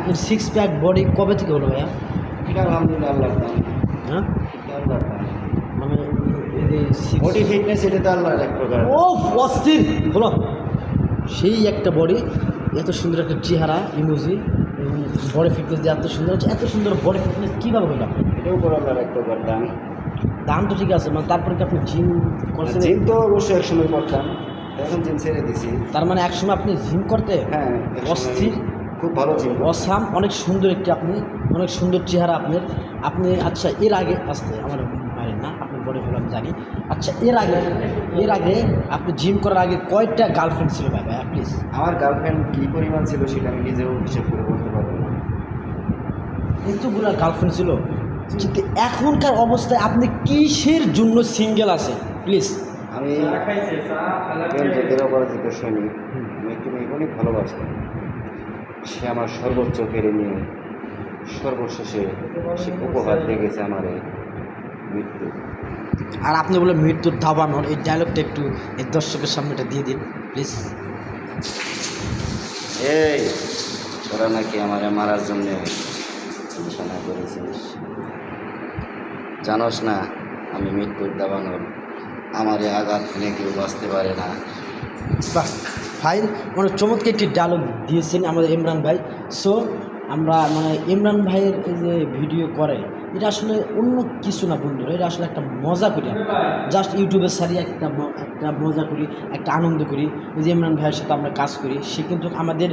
আপনার six pack body কবে থেকে হলো ভাইয়া? এটা আলহামদুলিল্লাহ আল্লাহর দান। হ্যাঁ, এটা আল্লাহর দান। মানে এই যে বডি ফিটনেস এটা তো আল্লাহর এক প্রকার। ও অস্থির হলো, সেই একটা বডি, এত সুন্দর একটা চেহারা ইমোজি এবং বডি ফিটনেস যে এত সুন্দর হচ্ছে, এত সুন্দর বডি ফিটনেস কীভাবে হইল? এটাও করে আল্লাহর এক প্রকার দান। দাম তো ঠিক আছে, মানে তারপরে কি আপনি জিম করছেন? জিম তো অবশ্যই এক সময় করতাম, এখন জিম ছেড়ে দিছি। তার মানে একসময় আপনি জিম করতে? হ্যাঁ, অস্থির, খুব ভালো জিম। অসাম, অনেক সুন্দর একটি আপনি, অনেক সুন্দর চেহারা আপনার। আপনি আচ্ছা এর আগে আসতে আমার বাইরের না, আপনি বডি ভালো আমি জানি। আচ্ছা এর আগে আপনি জিম করার আগে কয়টা গার্লফ্রেন্ড ছিল ভাই ভাইয়া প্লিজ? আমার গার্লফ্রেন্ড কী পরিমাণ ছিল সেটা আমি নিজেও হিসেব করে বলতে পারবো না। এতগুলো গার্লফ্রেন্ড ছিল, কিন্তু এখনকার অবস্থায় আপনি কিসের জন্য সিঙ্গেল আছে প্লিজ? আমি যুদ্ধের অপরাজিত সৈনিক, আমি একটু মেয়েকে অনেক ভালোবাসতাম। সে আমার সর্বোচ্চ কেড়ে নিয়ে সর্বশেষে সে উপহার দিয়ে গেছে আমার এই মৃত্যু। আর আপনি বলে মৃত্যুর দাবানোর এই ডায়লগটা একটু এই দর্শকের সামনেটা দিয়ে দিন প্লিজ। এই তোরা নাকি আমারে মারার জন্যে ঘোষণা করেছিস, জানোস না আমি মৃত্যুর দাবানোর, আমারে আঘাত ফেলে কেউ বাঁচতে পারে না। বাহ ভাই, মানে চমৎকার একটি ডায়লগ দিয়েছেন আমাদের ইমরান ভাই। সো আমরা মানে ইমরান ভাইয়ের এই যে ভিডিও করে, এটা আসলে অন্য কিছু না বন্ধুরা, এটা আসলে একটা মজা করি আমরা, জাস্ট ইউটিউবে সারি একটা মজা করি, একটা আনন্দ করি। এই যে ইমরান ভাইয়ের সাথে আমরা কাজ করি, সে কিন্তু আমাদের